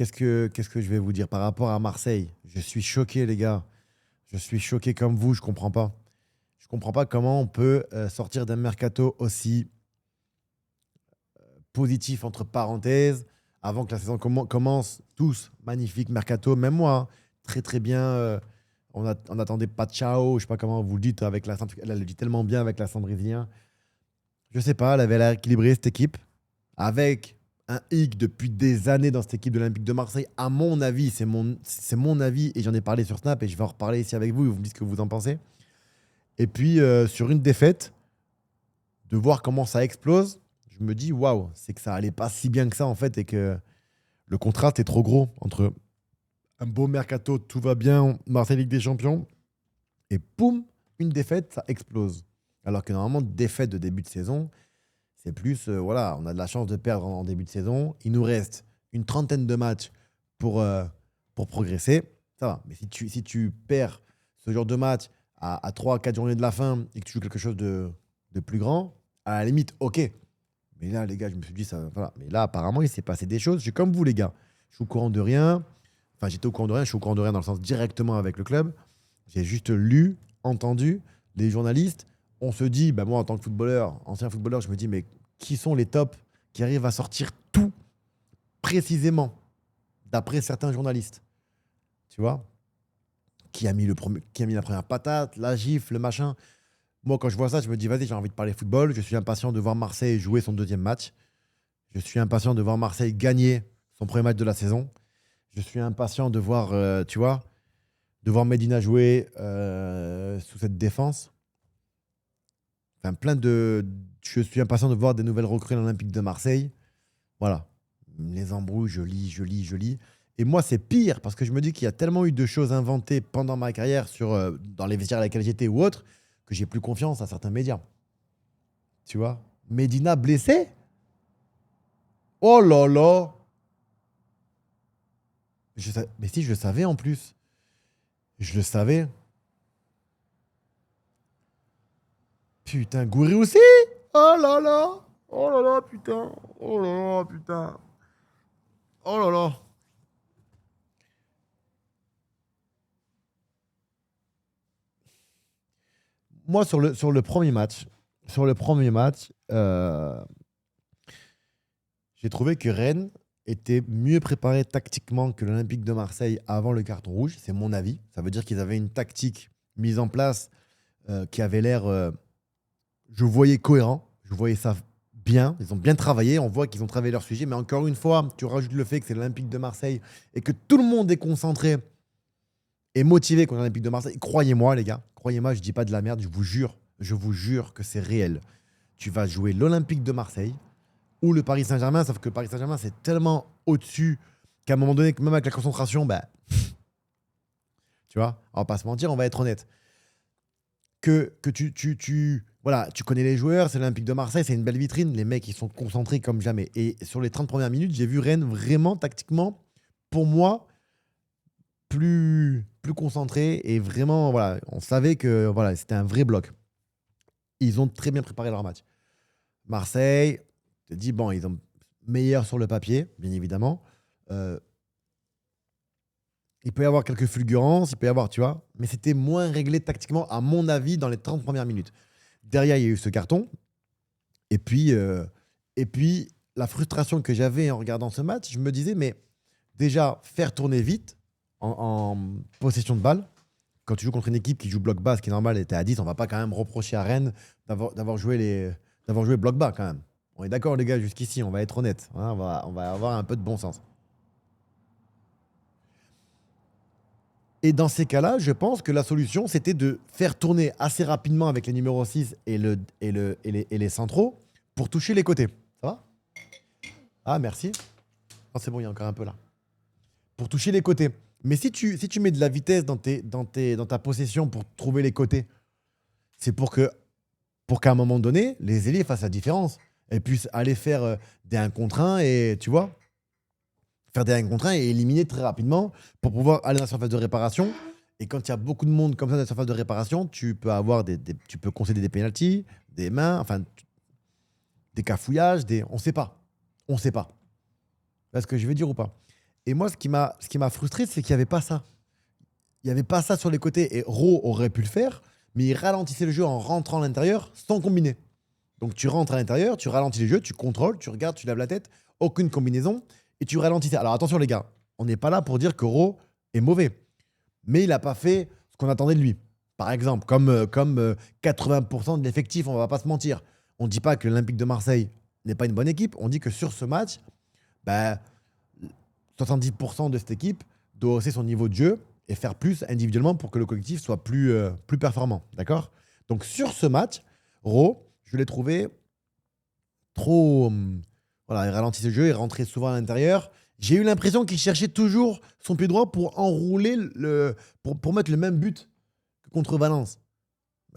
qu'est-ce que je vais vous dire par rapport à Marseille? Je suis choqué, les gars. Je suis choqué comme vous, je comprends pas. Je comprends pas comment on peut sortir d'un mercato aussi positif, entre parenthèses, avant que la saison commence. Tous, magnifique mercato, même moi, hein, très très bien. On attendait pas de ciao, je sais pas comment vous le dites, avec la elle le dit tellement bien avec l'accent brésilien. Je sais pas, elle avait l'air équilibrée, cette équipe, avec un hic depuis des années dans cette équipe de l'Olympique de Marseille. À mon avis, c'est mon avis, et j'en ai parlé sur Snap, et je vais en reparler ici avec vous, et vous me dites ce que vous en pensez. Et puis, sur une défaite, de voir comment ça explose, je me dis, waouh, c'est que ça allait pas si bien que ça, en fait, et que le contraste est trop gros entre un beau mercato, tout va bien, Marseille Ligue des Champions, et poum, une défaite, ça explose. Alors que normalement, défaite de début de saison, c'est plus, voilà, on a de la chance de perdre en début de saison. Il nous reste une trentaine de matchs pour progresser. Ça va. Mais si tu perds ce genre de match à 3-4 journées de la fin et que tu joues quelque chose de plus grand, à la limite, ok. Mais là, les gars, je me suis dit, ça, voilà. Mais là, apparemment, il s'est passé des choses. Je suis comme vous, les gars. Je suis au courant de rien. Enfin, j'étais au courant de rien. Je suis au courant de rien dans le sens directement avec le club. J'ai juste lu, entendu les journalistes. On se dit, bah moi en tant que footballeur, ancien footballeur, je me dis, mais qui sont les tops qui arrivent à sortir tout précisément d'après certains journalistes? Tu vois? Qui a mis la première patate, la gifle, le machin. Moi, quand je vois ça, je me dis, vas-y, j'ai envie de parler football. Je suis impatient de voir Marseille jouer son deuxième match. Je suis impatient de voir Marseille gagner son premier match de la saison. Je suis impatient de voir, tu vois, de voir Medina jouer sous cette défense. Enfin, je suis impatient de voir des nouvelles recrues dans l'Olympique de Marseille. Voilà. Les embrouilles, je lis, je lis, je lis. Et moi, c'est pire parce que je me dis qu'il y a tellement eu de choses inventées pendant ma carrière dans les vestiaires à laquelle j'étais ou autres que j'ai plus confiance à certains médias. Tu vois? Medina blessé? Oh là là! Mais si, je le savais en plus. Je le savais. Putain, Gouiri aussi? Oh là là! Oh là là, putain! Oh là là, putain! Oh là là! Moi, sur le premier match, j'ai trouvé que Rennes était mieux préparé tactiquement que l'Olympique de Marseille avant le carton rouge. C'est mon avis. Ça veut dire qu'ils avaient une tactique mise en place qui avait l'air, je voyais cohérent. Je voyais ça bien. Ils ont bien travaillé. On voit qu'ils ont travaillé leur sujet. Mais encore une fois, tu rajoutes le fait que c'est l'Olympique de Marseille et que tout le monde est concentré et motivé contre l'Olympique de Marseille. Croyez-moi, les gars. Croyez-moi, je dis pas de la merde. Je vous jure. Je vous jure que c'est réel. Tu vas jouer l'Olympique de Marseille ou le Paris Saint-Germain, sauf que Paris Saint-Germain, c'est tellement au-dessus qu'à un moment donné, même avec la concentration, bah, tu vois, on va pas se mentir, on va être honnête. Voilà, tu connais les joueurs, c'est l'Olympique de Marseille, c'est une belle vitrine, les mecs, ils sont concentrés comme jamais. Et sur les 30 premières minutes, j'ai vu Rennes vraiment, tactiquement, pour moi, plus concentré et vraiment, voilà, on savait que voilà, c'était un vrai bloc. Ils ont très bien préparé leur match. Marseille, je te dis, bon, ils ont meilleur sur le papier, bien évidemment. Euh, il peut y avoir quelques fulgurances, il peut y avoir, tu vois, mais c'était moins réglé tactiquement, à mon avis, dans les 30 premières minutes. Derrière, il y a eu ce carton. Et puis la frustration que j'avais en regardant ce match, je me disais, mais déjà, faire tourner vite en possession de balle, quand tu joues contre une équipe qui joue bloc bas, ce qui est normal, était à 10, on va pas quand même reprocher à Rennes d'avoir joué bloc bas quand même. On est d'accord, les gars, jusqu'ici, on va être honnête. Hein, on va avoir un peu de bon sens. Et dans ces cas-là, je pense que la solution, c'était de faire tourner assez rapidement avec les numéros 6 et les centraux pour toucher les côtés. Ça va? Ah, merci. Oh, c'est bon, il y a encore un peu là. Pour toucher les côtés. Mais si tu mets de la vitesse dans ta possession pour trouver les côtés, c'est pour qu'à un moment donné, les ailiers fassent la différence et puissent aller faire des 1 contre 1 et, tu vois, faire des 1 contre 1 et éliminer très rapidement pour pouvoir aller dans la surface de réparation. Et quand il y a beaucoup de monde comme ça dans la surface de réparation, tu peux avoir tu peux concéder des pénaltys, des mains, enfin, des cafouillages, on sait pas. On sait pas. Tu vois ce que je veux dire ou pas? Et moi, ce qui m'a frustré, c'est qu'il n'y avait pas ça. Il n'y avait pas ça sur les côtés. Et Ro aurait pu le faire, mais il ralentissait le jeu en rentrant à l'intérieur sans combiner. Donc tu rentres à l'intérieur, tu ralentis le jeu, tu contrôles, tu regardes, tu lèves la tête, aucune combinaison, et tu ralentissais. Alors attention les gars, on n'est pas là pour dire que Ro est mauvais, mais il n'a pas fait ce qu'on attendait de lui. Par exemple, comme 80% de l'effectif, on ne va pas se mentir. On ne dit pas que l'Olympique de Marseille n'est pas une bonne équipe, on dit que sur ce match, bah, 70% de cette équipe doit hausser son niveau de jeu et faire plus individuellement pour que le collectif soit plus performant. D'accord. Donc sur ce match, Ro, je l'ai trouvé trop. Voilà, il ralentissait le jeu, il rentrait souvent à l'intérieur. J'ai eu l'impression qu'il cherchait toujours son pied droit pour enrouler, pour mettre le même but que contre Valence.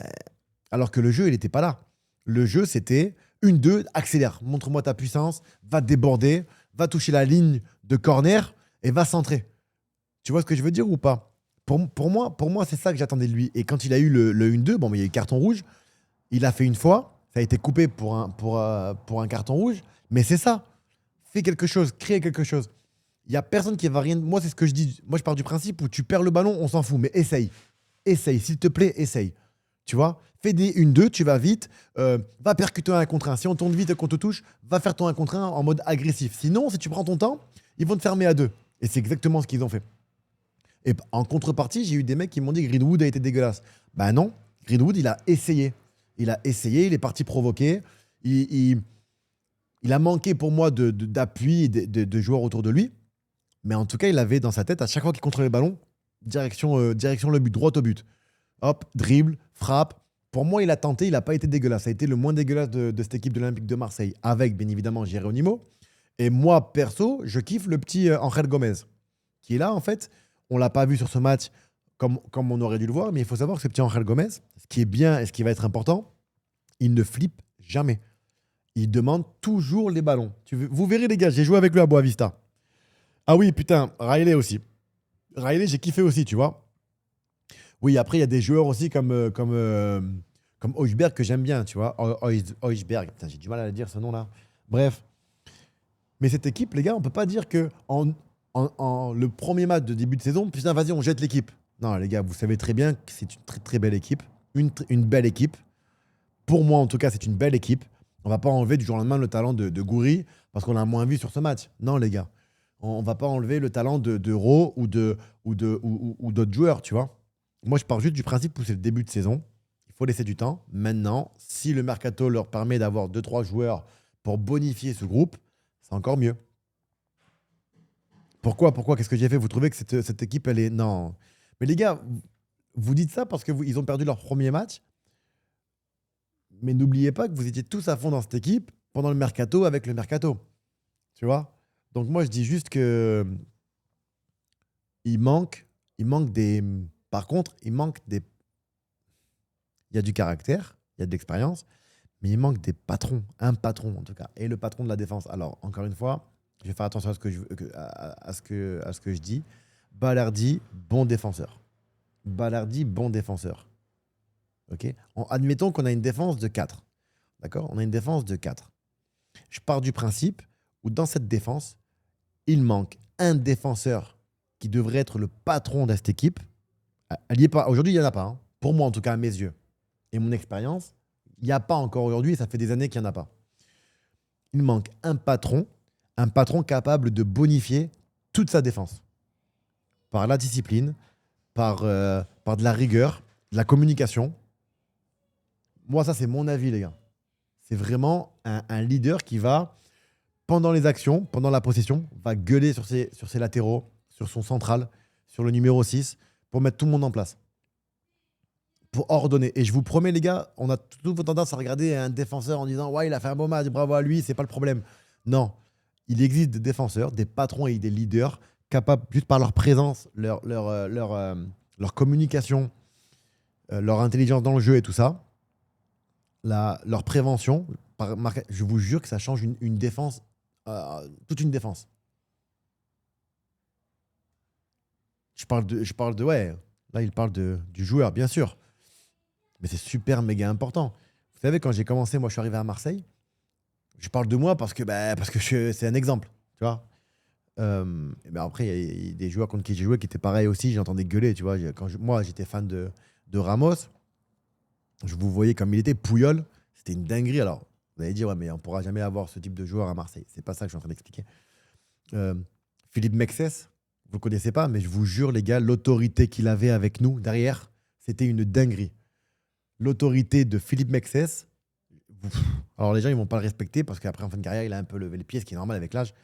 Mais- alors que le jeu, il n'était pas là. Le jeu, c'était 1-2, accélère, montre-moi ta puissance, va déborder, va toucher la ligne de corner et va centrer. Tu vois ce que je veux dire ou pas? Pour moi c'est ça que j'attendais de lui. Et quand il a eu le 1-2, bon, mais il y a eu carton rouge. Il a fait une fois, ça a été coupé pour un carton rouge, mais c'est ça. Fais quelque chose, crée quelque chose. Il n'y a personne qui va rien. Moi, c'est ce que je dis. Moi, je pars du principe où tu perds le ballon, on s'en fout, mais essaye. Essaye, s'il te plaît, essaye. Tu vois, fais des 1-2, tu vas vite, va percuter un 1 contre 1. Si on tourne vite et qu'on te touche, va faire ton 1 contre 1 en mode agressif. Sinon, si tu prends ton temps, ils vont te fermer à 2. Et c'est exactement ce qu'ils ont fait. Et en contrepartie, j'ai eu des mecs qui m'ont dit que Greenwood a été dégueulasse. Ben non, Greenwood, il a essayé. Il a essayé, il est parti provoquer. Il, il- il a manqué pour moi d'appui et de joueurs autour de lui. Mais en tout cas, il avait dans sa tête, à chaque fois qu'il contrôlait le ballon, direction le but, droit au but. Hop, dribble, frappe. Pour moi, il a tenté, il n'a pas été dégueulasse. Ça a été le moins dégueulasse de cette équipe de l'Olympique de Marseille, avec bien évidemment Geronimo. Et moi, perso, je kiffe le petit Angel Gomez, qui est là, en fait. On ne l'a pas vu sur ce match comme on aurait dû le voir, mais il faut savoir que ce petit Angel Gomez, ce qui est bien et ce qui va être important, il ne flippe jamais. Il demande toujours les ballons. Vous verrez, les gars, j'ai joué avec lui à Boavista. Ah oui, putain, Riley aussi. Riley, j'ai kiffé aussi, tu vois. Oui, après, il y a des joueurs aussi comme Højbjerg que j'aime bien, tu vois. Højbjerg, putain, j'ai du mal à le dire ce nom-là. Bref. Mais cette équipe, les gars, on peut pas dire que le premier match de début de saison, putain, vas-y, on jette l'équipe. Non, les gars, vous savez très bien que c'est une très très belle équipe. Une belle équipe. Pour moi, en tout cas, c'est une belle équipe. On va pas enlever du jour au lendemain le talent de Gouiri parce qu'on l'a moins vu sur ce match. Non, les gars. On va pas enlever le talent de Ro ou d'autres joueurs, tu vois. Moi, je pars juste du principe où c'est le début de saison. Il faut laisser du temps. Maintenant, si le mercato leur permet d'avoir deux trois joueurs pour bonifier ce groupe, c'est encore mieux. Pourquoi? Qu'est-ce que j'ai fait? Vous trouvez que cette équipe, elle est. Non. Mais les gars, vous dites ça parce qu'ils ont perdu leur premier match. Mais n'oubliez pas que vous étiez tous à fond dans cette équipe pendant le mercato avec le mercato. Tu vois? Donc moi, je dis juste que il manque des. Par contre, il manque des. Il y a du caractère, il y a de l'expérience, mais il manque des patrons. Un patron, en tout cas. Et le patron de la défense. Alors, encore une fois, je vais faire attention à ce à ce que je dis. Balerdi, bon défenseur. Balerdi, bon défenseur. Ok. Admettons qu'on a une défense de 4. D'accord. On a une défense de 4. Je pars du principe où dans cette défense, il manque un défenseur qui devrait être le patron de cette équipe. Elle y est pas. Aujourd'hui, il n'y en a pas, hein. Pour moi, en tout cas, à mes yeux et mon expérience, il n'y a pas encore aujourd'hui. Ça fait des années qu'il n'y en a pas. Il manque un patron capable de bonifier toute sa défense par la discipline, par de la rigueur, de la communication. Moi, ça, c'est mon avis, les gars. C'est vraiment un leader qui va, pendant les actions, pendant la possession, va gueuler sur ses latéraux, sur son central, sur le numéro 6, pour mettre tout le monde en place. Pour ordonner. Et je vous promets, les gars, on a toute tendance à regarder un défenseur en disant ouais, il a fait un beau match, bravo à lui, c'est pas le problème. Non. Il existe des défenseurs, des patrons et des leaders capables, juste par leur présence, leur communication, leur intelligence dans le jeu et tout ça, leur prévention, je vous jure que ça change une défense, toute une défense. Ouais, là, il parle du joueur, bien sûr. Mais c'est super méga important. Vous savez, quand j'ai commencé, moi, je suis arrivé à Marseille. Je parle de moi parce que c'est un exemple. Tu vois. Et ben après, il y a des joueurs contre qui j'ai joué qui étaient pareils aussi. J'entendais gueuler, tu vois. Moi, j'étais fan de Ramos. Je vous voyais comme il était, Pouyol. C'était une dinguerie. Alors, vous allez dire, ouais, mais on pourra jamais avoir ce type de joueur à Marseille. C'est pas ça que je suis en train d'expliquer. Euh, Philippe Mexès, vous le connaissez pas, mais je vous jure, les gars, l'autorité qu'il avait avec nous derrière, c'était une dinguerie. L'autorité de Philippe Mexès. Alors, les gens, ils vont pas le respecter parce qu'après, en fin de carrière, il a un peu levé les pieds, ce qui est normal avec l'âge.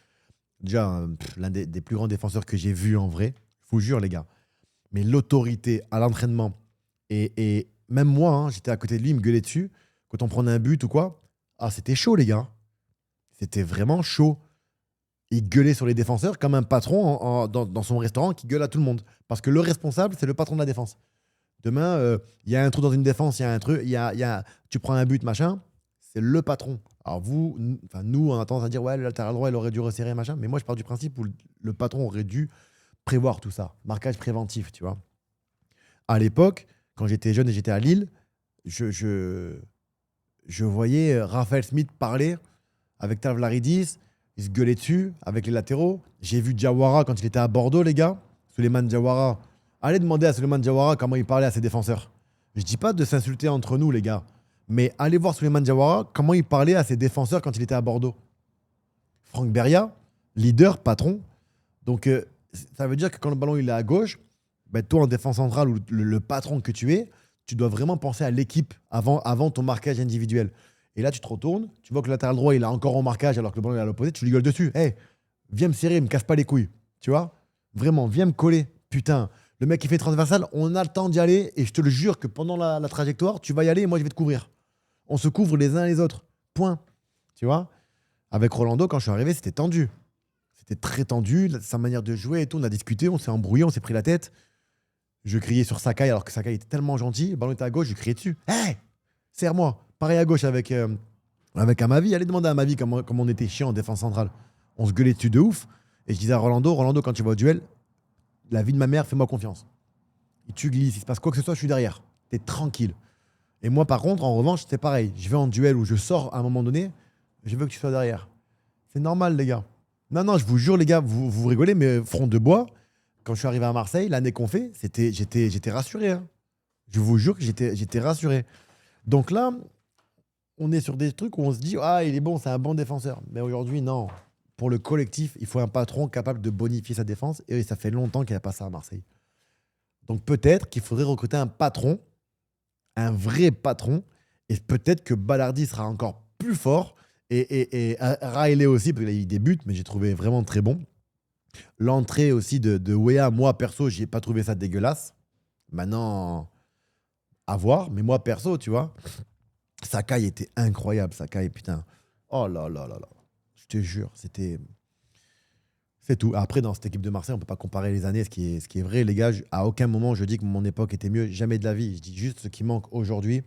Déjà, l'un des plus grands défenseurs que j'ai vu en vrai. Je vous jure, les gars. Mais l'autorité à l'entraînement, et même moi, hein, j'étais à côté de lui, il me gueulait dessus. Quand on prenait un but ou quoi, ah, c'était chaud, les gars. C'était vraiment chaud. Il gueulait sur les défenseurs comme un patron dans son restaurant qui gueule à tout le monde. Parce que le responsable, c'est le patron de la défense. Demain, il y a un trou dans une défense, il y a un truc, tu prends un but, machin, c'est le patron. Alors nous, on a tendance à dire, ouais, le latéral droit, il aurait dû resserrer, machin. Mais moi, je pars du principe où le patron aurait dû prévoir tout ça. Marquage préventif, tu vois. À l'époque, quand j'étais jeune et j'étais à Lille, je voyais Raphaël Smith parler avec Tavlaridis, il se gueulait dessus avec les latéraux. J'ai vu Diawara quand il était à Bordeaux, les gars. Souleymane Diawara. Allez demander à Souleymane Diawara comment il parlait à ses défenseurs. Je dis pas de s'insulter entre nous, les gars. Mais allez voir Souleymane Diawara comment il parlait à ses défenseurs quand il était à Bordeaux. Franck Beria, leader, patron. Donc, ça veut dire que quand le ballon il est à gauche, ben, toi, en défense centrale ou le patron que tu es, tu dois vraiment penser à l'équipe avant ton marquage individuel. Et là, tu te retournes, tu vois que le latéral droit, il a encore en marquage alors que le ballon est à l'opposé, tu lui gueules dessus. Hey, viens me serrer, me casse pas les couilles. Tu vois. Vraiment, viens me coller. Putain, le mec qui fait transversal, on a le temps d'y aller et je te le jure que pendant la trajectoire, tu vas y aller et moi, je vais te couvrir. On se couvre les uns les autres. Point. Tu vois. Avec Rolando, quand je suis arrivé, c'était tendu. C'était très tendu. Sa manière de jouer et tout, on a discuté, on s'est embrouillé, on s'est pris la tête. Je criais sur Sakai alors que Sakai était tellement gentil. Le ballon était à gauche, je criais dessus. Hé, serre-moi. Pareil à gauche avec Amavi. Allez demander à Amavi comment on était chiant en défense centrale. On se gueulait dessus de ouf. Et je disais à Rolando, quand tu vas au duel, la vie de ma mère, fais-moi confiance. Et tu glisses, il se passe quoi que ce soit, je suis derrière. T'es tranquille. Et moi, par contre, en revanche, c'est pareil. Je vais en duel où je sors à un moment donné, je veux que tu sois derrière. C'est normal, les gars. Non, non, je vous jure, les gars, vous rigolez, mais front de bois, quand je suis arrivé à Marseille, l'année qu'on fait, j'étais rassuré, hein. Je vous jure que j'étais rassuré. Donc là, on est sur des trucs où on se dit, ah, il est bon, c'est un bon défenseur. Mais aujourd'hui, non. Pour le collectif, il faut un patron capable de bonifier sa défense. Et ça fait longtemps qu'il n'y a pas ça à Marseille. Donc peut-être qu'il faudrait recruter un patron, un vrai patron. Et peut-être que Ballardi sera encore plus fort. Et Riley aussi, parce qu'il a eu des buts, mais j'ai trouvé vraiment très bon. L'entrée aussi de Wea, moi perso, j'ai pas trouvé ça dégueulasse. Maintenant, à voir. Mais moi perso, tu vois, Sakai était incroyable. Sakai, putain. Oh là là là là. Je te jure, c'est tout. Après, dans cette équipe de Marseille, on peut pas comparer les années. Ce qui est vrai, les gars, à aucun moment je dis que mon époque était mieux. Jamais de la vie. Je dis juste ce qui manque aujourd'hui.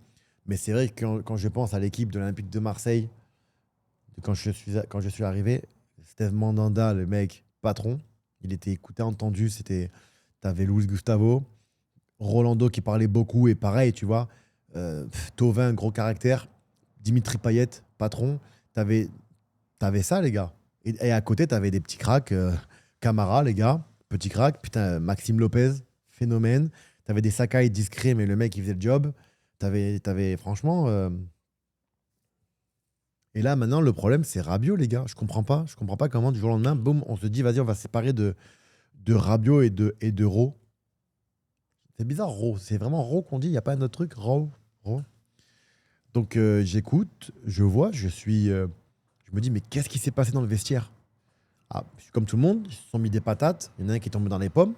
Mais c'est vrai que quand je pense à l'équipe de l'Olympique de Marseille, quand je suis arrivé, Steve Mandanda, le mec patron, il était écouté, entendu. T'avais Luis Gustavo, Rolando qui parlait beaucoup et pareil, tu vois. Thauvin, gros caractère. Dimitri Payet, patron. T'avais, t'avais ça, les gars. Et à côté, t'avais des petits cracks. Camara, les gars, petit crack. Putain, Maxime Lopez, phénomène. T'avais des Sakai discrets, mais le mec, il faisait le job. Franchement. Et là, maintenant, le problème, c'est Rabiot, les gars. Je comprends pas. Je comprends pas comment, du jour au lendemain, boum, on se dit, vas-y, on va se séparer de Rabiot et de Ro. C'est bizarre, Ro. C'est vraiment Ro qu'on dit. Il n'y a pas un autre truc, Ro. Ro. Donc, j'écoute, je vois, je me dis, mais qu'est-ce qui s'est passé dans le vestiaire? Ah, je suis comme tout le monde, ils se sont mis des patates. Il y en a un qui est tombé dans les pommes.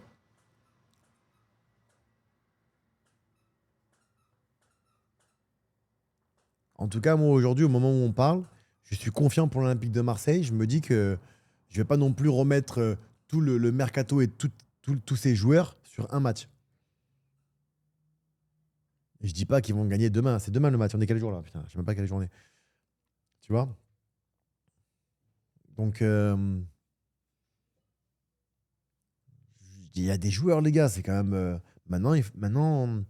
En tout cas, moi, aujourd'hui, au moment où on parle, je suis confiant pour l'Olympique de Marseille. Je me dis que je vais pas non plus remettre tout le mercato et tous ces joueurs sur un match. Et je dis pas qu'ils vont gagner demain. C'est demain le match. On est quel jour là? Putain, je sais même pas quelle journée. Tu vois? Donc, il y a des joueurs, les gars. C'est quand même. Maintenant, maintenant,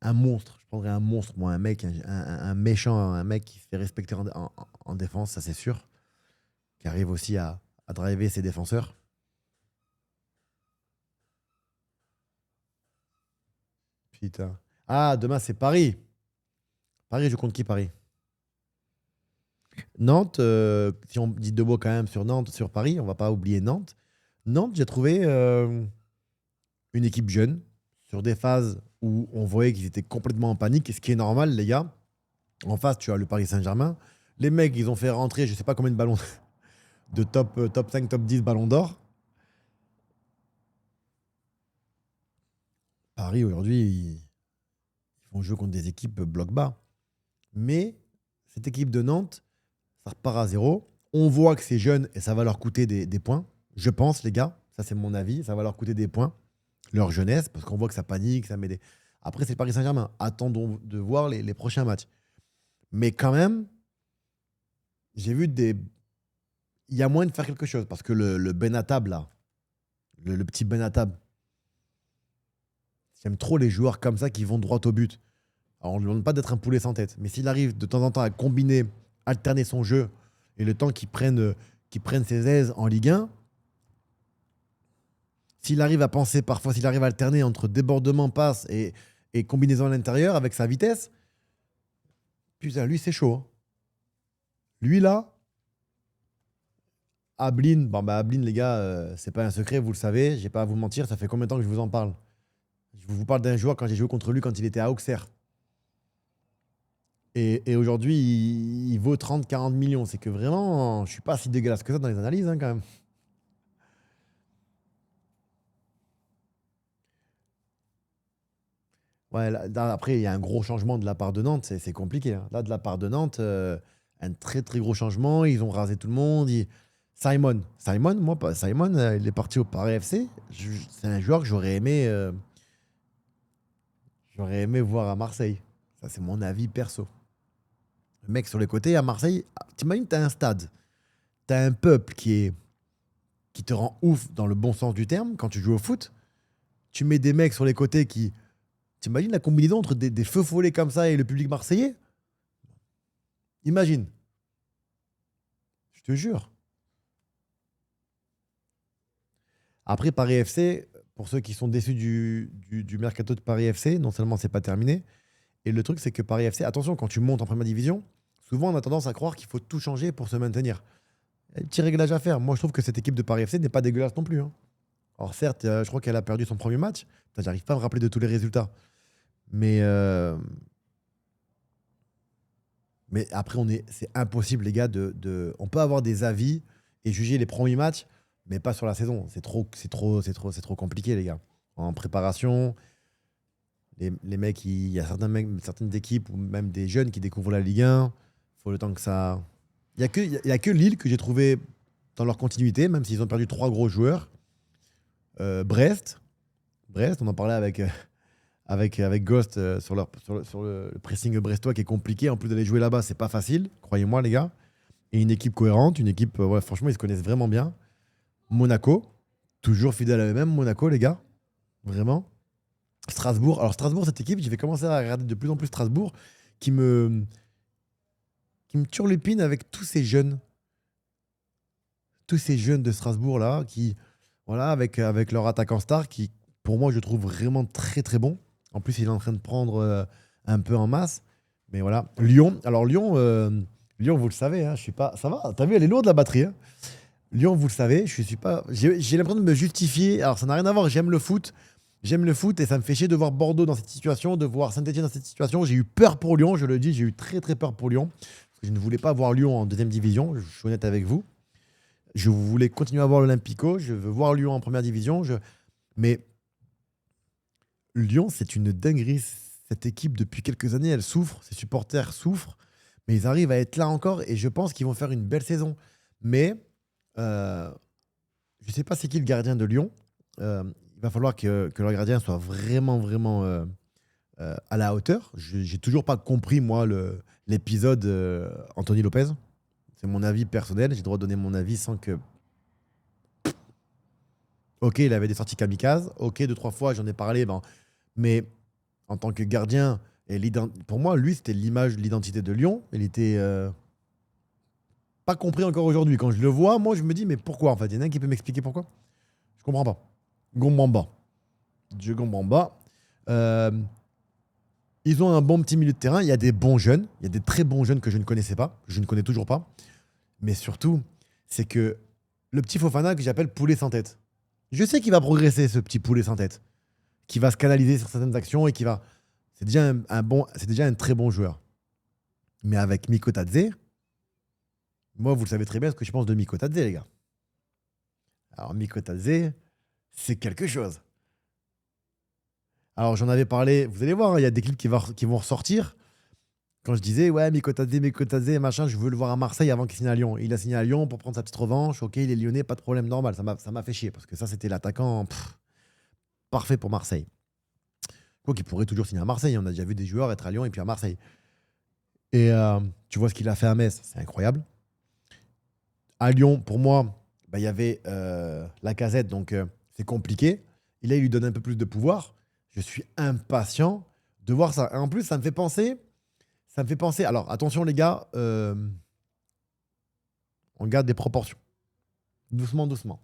un monstre. Je prendrais un monstre, moi, un mec, un méchant, un mec qui se fait respecter en défense, ça c'est sûr. Qui arrive aussi à driver ses défenseurs. Putain. Ah, demain c'est Paris. Paris, je compte qui Paris? Nantes, si on dit deux mots quand même sur Nantes, sur Paris, on va pas oublier Nantes. Nantes, j'ai trouvé une équipe jeune, sur des phases où on voyait qu'ils étaient complètement en panique, ce qui est normal, les gars. En face, tu as le Paris Saint-Germain. Les mecs, ils ont fait rentrer, je sais pas combien de ballons de top 5, top 10 ballons d'or. Paris, aujourd'hui, ils vont jouer contre des équipes bloc bas. Mais cette équipe de Nantes, ça repart à zéro. On voit que c'est jeune et ça va leur coûter des points. Je pense, les gars, ça c'est mon avis, ça va leur coûter des points. Leur jeunesse, parce qu'on voit que ça panique, ça met des. Après, c'est le Paris Saint-Germain. Attendons de voir les prochains matchs. Mais quand même, j'ai vu des. Il y a moyen de faire quelque chose. Parce que le Benatab, là, le petit Benatab, j'aime trop les joueurs comme ça qui vont droit au but. Alors, on ne lui demande pas d'être un poulet sans tête. Mais s'il arrive de temps en temps à combiner, alterner son jeu et le temps qu'il prenne ses aises en Ligue 1, s'il arrive à penser parfois, s'il arrive à alterner entre débordement, passe et combinaison à l'intérieur avec sa vitesse, putain, lui, c'est chaud, hein. Lui, là, Ablin, bon, bah, Ablin, les gars, c'est pas un secret, vous le savez, j'ai pas à vous mentir, ça fait combien de temps que je vous en parle? Je vous parle d'un joueur quand j'ai joué contre lui quand il était à Auxerre. Et aujourd'hui, il vaut 30-40 millions. C'est que vraiment, je suis pas si dégueulasse que ça dans les analyses, hein, quand même. Ouais, après, il y a un gros changement de la part de Nantes, c'est compliqué, hein. Là, de la part de Nantes, un très très gros changement. Ils ont rasé tout le monde. Simon, moi, Simon, il est parti au Paris FC. C'est un joueur que j'aurais aimé voir à Marseille. Ça, c'est mon avis perso. Le mec sur les côtés à Marseille, t'imagines, t'as un stade, t'as un peuple qui te rend ouf dans le bon sens du terme quand tu joues au foot. Tu mets des mecs sur les côtés qui. T'imagines la combinaison entre des feux follets comme ça et le public marseillais? Imagine, je te jure. Après, Paris FC, pour ceux qui sont déçus du mercato de Paris FC, non seulement c'est pas terminé, et le truc c'est que Paris FC, attention, quand tu montes en première division, souvent on a tendance à croire qu'il faut tout changer pour se maintenir. Il y a un petit réglage à faire. Moi je trouve que cette équipe de Paris FC n'est pas dégueulasse non plus, hein. Alors certes, je crois qu'elle a perdu son premier match. Putain, j'arrive pas à me rappeler de tous les résultats. Mais, mais après, c'est impossible, les gars, on peut avoir des avis et juger les premiers matchs, mais pas sur la saison. C'est trop compliqué, les gars. En préparation, les mecs, il y a certaines équipes ou même des jeunes qui découvrent la Ligue 1. Il faut le temps que ça. Il y a que Lille que j'ai trouvé dans leur continuité, même s'ils ont perdu trois gros joueurs. Brest, on en parlait avec Ghost sur le pressing brestois qui est compliqué. En plus d'aller jouer là-bas, c'est pas facile, croyez-moi, les gars. Et une équipe cohérente, une équipe, ouais, franchement, ils se connaissent vraiment bien. Monaco, toujours fidèle à eux-mêmes, Monaco, les gars, vraiment. Strasbourg, alors Strasbourg, cette équipe, je vais commencer à regarder de plus en plus Strasbourg, qui me, qui me turlupine avec tous ces jeunes de Strasbourg là, qui, voilà, avec leur attaquant star, qui, pour moi, je trouve vraiment très très bon. En plus, il est en train de prendre un peu en masse. Mais voilà. Lyon, alors Lyon, vous le savez, hein, je suis pas. Ça va, t'as vu, elle est lourde la batterie, hein. Lyon, vous le savez, je suis pas. J'ai l'impression de me justifier. Alors, ça n'a rien à voir, j'aime le foot. J'aime le foot et ça me fait chier de voir Bordeaux dans cette situation, de voir Saint-Etienne dans cette situation. J'ai eu peur pour Lyon, je le dis, j'ai eu très très peur pour Lyon. Parce que je ne voulais pas voir Lyon en deuxième division, je suis honnête avec vous. Je voulais continuer à voir l'Olympico, je veux voir Lyon en première division. Mais Lyon, c'est une dinguerie. Cette équipe, depuis quelques années, elle souffre, ses supporters souffrent, mais ils arrivent à être là encore et je pense qu'ils vont faire une belle saison. Mais euh, je ne sais pas c'est qui le gardien de Lyon. Il va falloir que leur gardien soit vraiment, vraiment à la hauteur. J'ai toujours pas compris, moi, l'épisode Anthony Lopez. C'est mon avis personnel. J'ai le droit de donner mon avis sans que. Ok, il avait des sorties kamikazes. Ok, deux, trois fois, j'en ai parlé. Ben, mais en tant que gardien. Et pour moi, lui, c'était l'image de l'identité de Lyon. Il était pas compris encore aujourd'hui. Quand je le vois, moi, je me dis, mais pourquoi en fait? Il y en a un qui peut m'expliquer pourquoi? Je comprends pas. Gombamba. Dieu Gombamba. Euh, Ils ont un bon petit milieu de terrain. Il y a des bons jeunes. Il y a des très bons jeunes que je ne connaissais pas. Je ne connais toujours pas. Mais surtout, c'est que le petit Fofana que j'appelle poulet sans tête. Je sais qu'il va progresser, ce petit poulet sans tête. Qui va se canaliser sur certaines actions et qui va. C'est déjà c'est déjà un très bon joueur. Mais avec Miko Tadze, moi, vous le savez très bien ce que je pense de Miko Tadze, les gars. Alors, Miko Tadze, c'est quelque chose. Alors, j'en avais parlé, vous allez voir, hein, il y a des clips qui vont ressortir. Quand je disais, ouais, Miko Tadze, machin, je veux le voir à Marseille avant qu'il signe à Lyon. Il a signé à Lyon pour prendre sa petite revanche. Ok, il est lyonnais, pas de problème, normal. Ça m'a fait chier parce que ça, c'était l'attaquant parfait pour Marseille. Quoi qu'il pourrait toujours signer à Marseille. On a déjà vu des joueurs être à Lyon et puis à Marseille. Et tu vois ce qu'il a fait à Metz, c'est incroyable. À Lyon, pour moi, bah, il y avait Lacazette, donc c'est compliqué. Et là, il lui donne un peu plus de pouvoir. Je suis impatient de voir ça. Et en plus, ça me fait penser. Alors, attention, les gars, on garde des proportions. Doucement, doucement.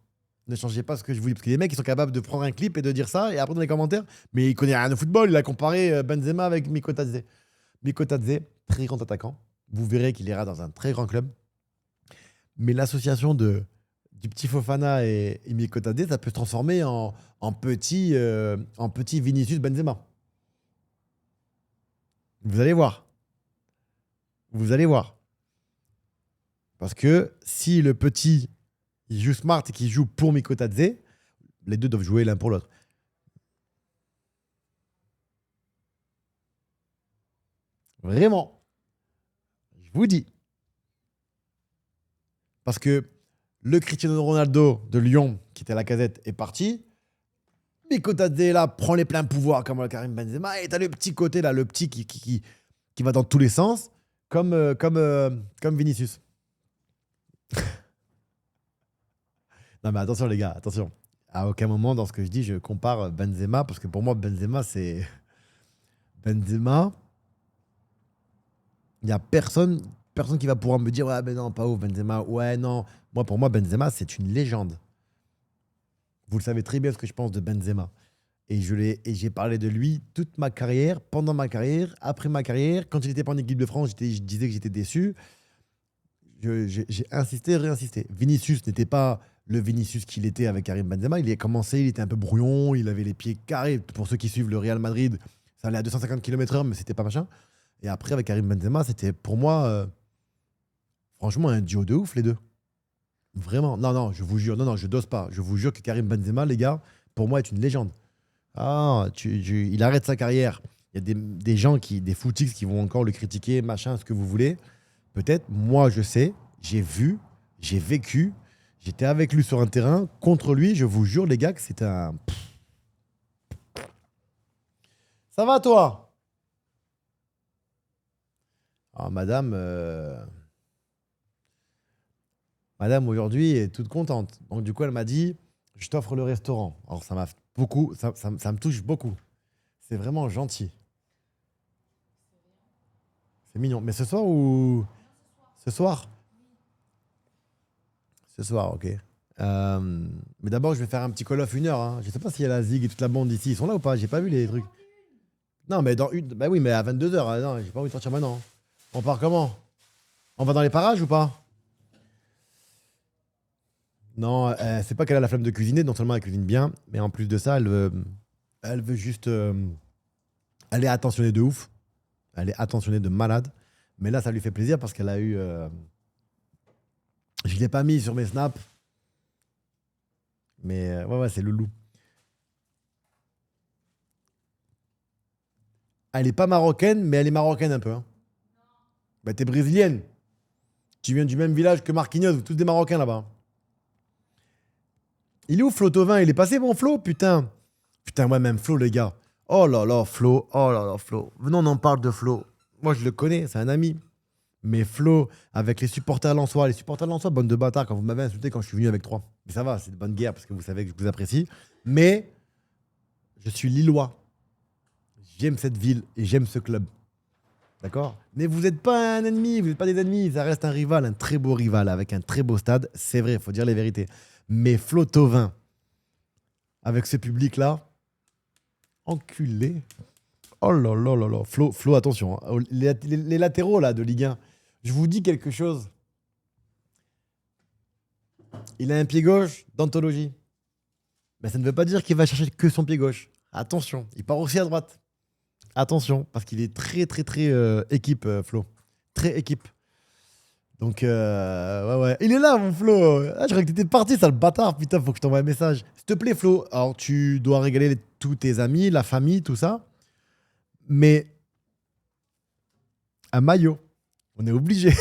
Ne changez pas ce que je vous dis. Parce que les mecs, ils sont capables de prendre un clip et de dire ça. Et après, dans les commentaires, mais il connaît rien de football. Il a comparé Benzema avec Miko Tadze. Miko Tadze, très grand attaquant. Vous verrez qu'il ira dans un très grand club. Mais l'association du petit Fofana et Miko Tadze, ça peut se transformer en petit Vinicius Benzema. Vous allez voir. Vous allez voir. Parce que si le petit, il joue smart et qu'il joue pour Miko Tadze, les deux doivent jouer l'un pour l'autre. Vraiment. Je vous dis. Parce que le Cristiano Ronaldo de Lyon, qui était à la Lacazette, est parti. Miko Tadze, là, prend les pleins pouvoirs comme le Karim Benzema. Et t'as le petit côté, là, le petit qui va dans tous les sens, comme Vinicius. Non, mais attention, les gars, attention. À aucun moment, dans ce que je dis, je compare Benzema, parce que pour moi, Benzema, c'est. Benzema, il n'y a personne qui va pouvoir me dire, ouais, ben non, pas ouf, Benzema. Ouais, non. Moi, pour moi, Benzema, c'est une légende. Vous le savez très bien ce que je pense de Benzema. Et j'ai parlé de lui toute ma carrière, pendant ma carrière, après ma carrière. Quand il n'était pas en équipe de France, je disais que j'étais déçu. J'ai insisté, réinsisté. Vinicius n'était pas le Vinicius qu'il était avec Karim Benzema. Il a commencé, il était un peu brouillon, il avait les pieds carrés. Pour ceux qui suivent le Real Madrid, ça allait à 250 km/h, mais c'était pas machin. Et après, avec Karim Benzema, c'était pour moi, franchement, un duo de ouf, les deux. Vraiment. Non, non, je vous jure, non, non, je dose pas. Je vous jure que Karim Benzema, les gars, pour moi, est une légende. Ah, il arrête sa carrière. Il y a des gens, des footix qui vont encore le critiquer, machin, ce que vous voulez. Peut-être, moi, je sais, j'ai vu, j'ai vécu, j'étais avec lui sur un terrain, contre lui, je vous jure, les gars, que c'était un. Ça va, toi? Ah, madame, aujourd'hui, est toute contente. Donc, du coup, elle m'a dit, je t'offre le restaurant. Alors, ça m'a beaucoup, ça me touche beaucoup. C'est vraiment gentil. C'est mignon. Mais ce soir ou. Ce soir? Ce soir, ok. Mais d'abord, je vais faire un petit call-off 1 heure. Hein. Je sais pas s'il y a la Zig et toute la bande ici. Ils sont là ou pas? J'ai pas vu les trucs. Non, mais dans une. Bah oui, mais à 22 h. Non, j'ai pas envie de sortir maintenant. On part comment? On va dans les parages ou pas? Non, c'est pas qu'elle a la flamme de cuisiner. Non seulement elle cuisine bien, mais en plus de ça, elle veut juste. Elle est attentionnée de ouf. Elle est attentionnée de malade. Mais là, ça lui fait plaisir parce qu'elle a eu. Je l'ai pas mis sur mes snaps. Mais ouais, ouais, c'est loulou. Elle est pas marocaine, mais elle est marocaine un peu. Hein. Bah, t'es brésilienne. Tu viens du même village que Marquinhos, vous tous des Marocains là-bas. Il est où Flo Thauvin? Il est passé mon Flo? Putain. Putain, ouais, même Flo, les gars. Oh là là, Flo. Oh là là, Flo. Venons, on en parle de Flo. Moi, je le connais, c'est un ami. Mais Flo, avec les supporters lensois, bande de bâtards, quand vous m'avez insulté quand je suis venu avec trois. Mais ça va, c'est de bonne guerre parce que vous savez que je vous apprécie. Mais je suis Lillois. J'aime cette ville et j'aime ce club. D'accord? Mais vous n'êtes pas un ennemi, vous n'êtes pas des ennemis. Ça reste un rival, un très beau rival avec un très beau stade. C'est vrai, il faut dire les vérités. Mais Flo Thauvin, avec ce public-là, enculé. Oh là là là là. Flo, attention, hein. Les latéraux là, de Ligue 1, je vous dis quelque chose. Il a un pied gauche d'anthologie. Mais ça ne veut pas dire qu'il va chercher que son pied gauche. Attention, il part aussi à droite. Attention, parce qu'il est très, très, très équipe, Flo. Très équipe. Donc, ouais, ouais. Il est là, mon Flo. Ah, je croyais que t'étais parti, sale bâtard. Putain, faut que je t'envoie un message. S'il te plaît, Flo. Alors, tu dois régaler tous tes amis, la famille, tout ça. Mais un maillot, on est obligé.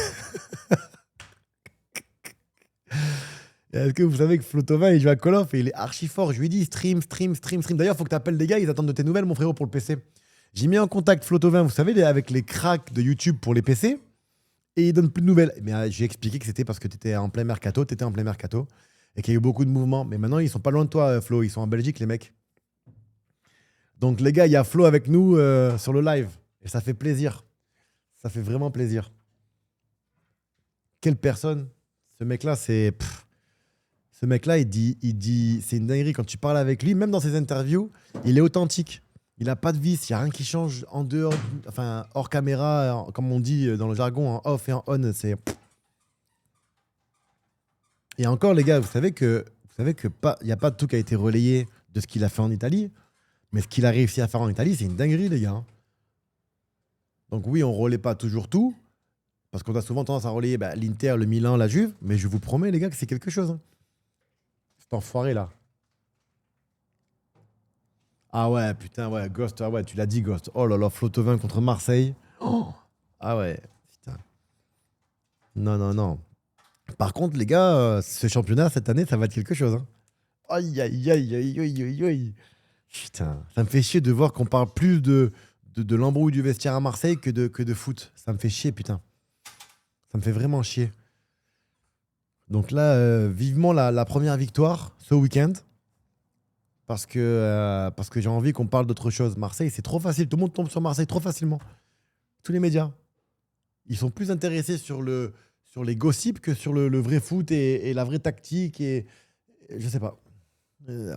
Est-ce que vous savez que Flo Thauvin, il joue à Call of et il est archi fort. Je lui ai dit stream, stream, stream, stream. D'ailleurs, faut que tu appelles des gars, ils attendent de tes nouvelles, mon frérot, pour le PC. J'ai mis en contact Flo Thauvin, vous savez, avec les cracks de YouTube pour les PC. Et il donne plus de nouvelles. Mais j'ai expliqué que c'était parce que tu étais en plein mercato, et qu'il y a eu beaucoup de mouvements. Mais maintenant, ils sont pas loin de toi, Flo. Ils sont en Belgique, les mecs. Donc, les gars, il y a Flo avec nous sur le live. Et ça fait plaisir. Ça fait vraiment plaisir. Quelle personne. Ce mec-là, ce mec-là, c'est une dinguerie. Quand tu parles avec lui, même dans ses interviews, il est authentique. Il n'a pas de vice, il n'y a rien qui change en dehors, enfin hors caméra, comme on dit dans le jargon, en off et en on. Et encore, les gars, il n'y a pas de tout qui a été relayé de ce qu'il a fait en Italie, mais ce qu'il a réussi à faire en Italie, c'est une dinguerie, les gars. Donc oui, on ne relaie pas toujours tout, parce qu'on a souvent tendance à relayer l'Inter, le Milan, la Juve, mais je vous promets, les gars, que c'est quelque chose. Hein. Cet enfoiré là. Ah ouais, putain, ouais, Ghost, ah ouais, tu l'as dit, Ghost. Oh là là, Flo Thauvin contre Marseille. Oh ah ouais, putain. Non, non, non. Par contre, les gars, ce championnat, cette année, ça va être quelque chose. Hein. Aïe, aïe, aïe, aïe, aïe, aïe, aïe. Putain, ça me fait chier de voir qu'on parle plus de l'embrouille du vestiaire à Marseille que de foot. Ça me fait chier, putain. Ça me fait vraiment chier. Donc là, vivement la première victoire ce week-end. Parce que j'ai envie qu'on parle d'autre chose. Marseille, c'est trop facile. Tout le monde tombe sur Marseille trop facilement. Tous les médias. Ils sont plus intéressés sur les gossips que sur le vrai foot et la vraie tactique. Et je sais pas. Euh,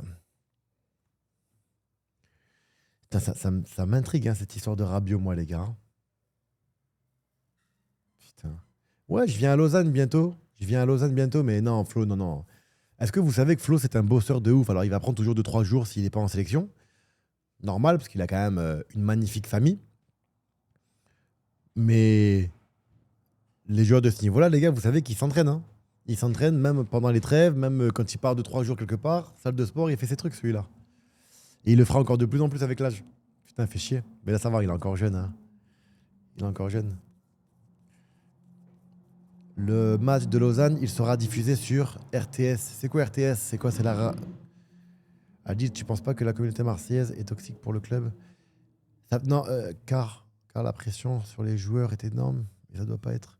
Putain, ça m'intrigue, hein, cette histoire de Rabiot, moi, les gars. Putain. Ouais, je viens à Lausanne bientôt. Mais non, Flo, non, non. Est-ce que vous savez que Flo, c'est un bosseur de ouf? Alors, il va prendre toujours 2 3 jours s'il n'est pas en sélection. Normal, parce qu'il a quand même une magnifique famille. Mais les joueurs de ce niveau-là, les gars, vous savez qu'ils s'entraînent. Hein. Ils s'entraînent même pendant les trêves, même quand il part 2 3 jours quelque part. Salle de sport, il fait ses trucs, celui-là. Et il le fera encore de plus en plus avec l'âge. Putain, il fait chier. Mais là, ça va, il est encore jeune. Hein. Il est encore jeune. Le match de Lausanne, il sera diffusé sur RTS. C'est quoi RTS? C'est quoi? C'est Adil, tu penses pas que la communauté marseillaise est toxique pour le club? Non, car la pression sur les joueurs est énorme. Et ça doit pas être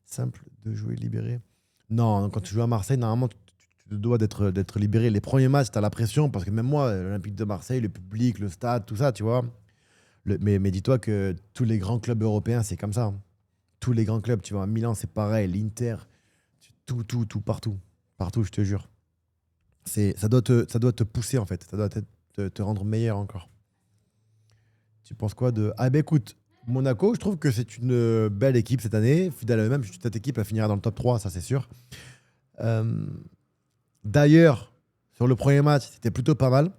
simple de jouer libéré. Non, quand tu joues à Marseille, normalement, tu dois d'être libéré. Les premiers matchs, tu as la pression, parce que même moi, l'Olympique de Marseille, le public, le stade, tout ça, tu vois. Mais dis-toi que tous les grands clubs européens, c'est comme ça. Hein. Tous les grands clubs, tu vois, à Milan, c'est pareil, l'Inter, tout, partout. Partout, je te jure. Ça doit te pousser, en fait. Ça doit te rendre meilleur encore. Tu penses quoi de... Ah ben écoute, Monaco, je trouve que c'est une belle équipe cette année. Fidèle à eux-mêmes, cette équipe elle finira dans le top 3, ça c'est sûr. Euh, D'ailleurs, sur le premier match, c'était plutôt pas mal.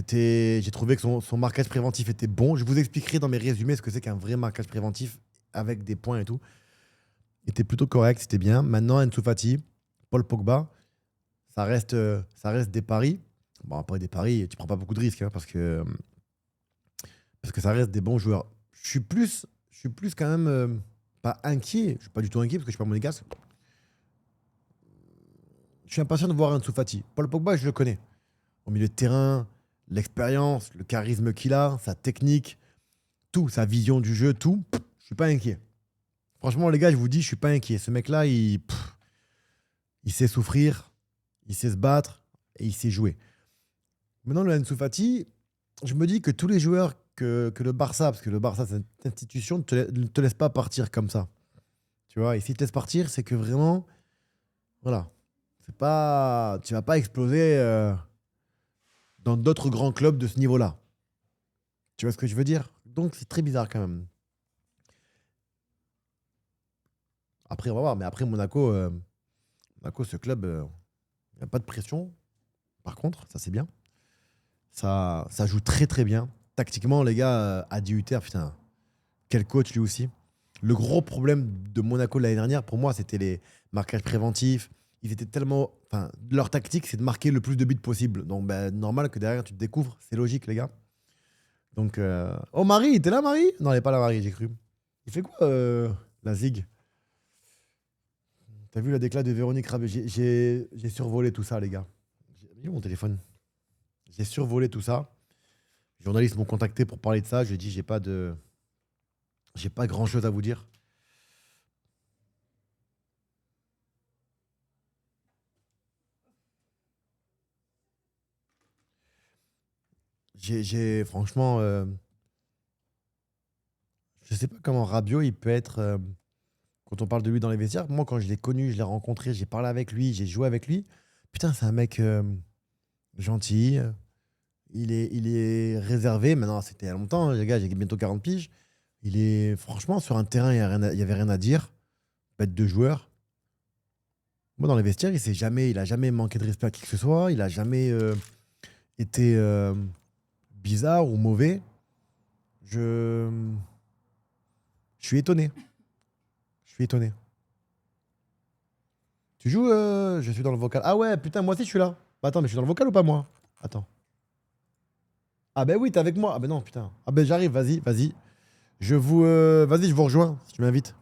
J'ai trouvé que son marquage préventif était bon. Je vous expliquerai dans mes résumés ce que c'est qu'un vrai marquage préventif avec des points et tout. Il était plutôt correct, c'était bien. Maintenant, Ansu Fati, Paul Pogba, ça reste des paris. Bon, après des paris, tu prends pas beaucoup de risques hein, parce que ça reste des bons joueurs. Je suis plus quand même pas inquiet. Je suis pas du tout inquiet parce que je suis pas monégasque. Je suis impatient de voir Ansu Fati. Paul Pogba, je le connais. Au milieu de terrain, l'expérience, le charisme qu'il a, sa technique, tout, sa vision du jeu, tout. Je suis pas inquiet. Franchement, les gars, je vous dis, je suis pas inquiet. Ce mec-là, il sait souffrir, il sait se battre et il sait jouer. Maintenant, le Ansu Fati, je me dis que tous les joueurs que le Barça, parce que le Barça, cette institution ne te laisse pas partir comme ça. Tu vois, et s'il te laisse partir, c'est que vraiment, voilà, c'est pas, tu vas pas exploser dans d'autres grands clubs de ce niveau-là. Tu vois ce que je veux dire? Donc c'est très bizarre quand même. Après, on va voir. Mais après, Monaco, ce club, il n'y a pas de pression. Par contre, ça c'est bien. Ça joue très très bien. Tactiquement, les gars, Adi Hutter, putain, quel coach lui aussi. Le gros problème de Monaco l'année dernière, pour moi, c'était les marquages préventifs. Ils étaient tellement. Enfin, leur tactique, c'est de marquer le plus de buts possible. Donc, ben, normal que derrière, tu te découvres. C'est logique, les gars. Donc, oh, Marie, t'es là, Marie? Non, elle n'est pas là, Marie, j'ai cru. Il fait quoi, la Zig? T'as vu la déclat de Véronique Rabiot? J'ai survolé tout ça, les gars. J'ai mon téléphone. J'ai survolé tout ça. Les journalistes m'ont contacté pour parler de ça. Je lui ai dit, j'ai pas grand-chose à vous dire. Franchement, je sais pas comment Rabiot, il peut être, quand on parle de lui dans les vestiaires. Moi, quand je l'ai connu, je l'ai rencontré, j'ai parlé avec lui, j'ai joué avec lui. Putain, c'est un mec gentil. Il est réservé. Maintenant, c'était il y a longtemps, hein, les gars, j'ai bientôt 40 piges. Il est, franchement, sur un terrain, il y avait rien à dire. Bête de joueur. Moi, dans les vestiaires, il a jamais manqué de respect à qui que ce soit. Il a jamais été bizarre ou mauvais. Je, je suis étonné. Je suis étonné. Tu joues Je suis dans le vocal. Ah ouais, putain, moi aussi, je suis là. Bah, attends, mais je suis dans le vocal ou pas, moi? Attends. Ah ben oui, t'es avec moi. Ah ben non, putain. Ah ben j'arrive, vas-y, vas-y. Vas-y, je vous rejoins, si tu m'invites.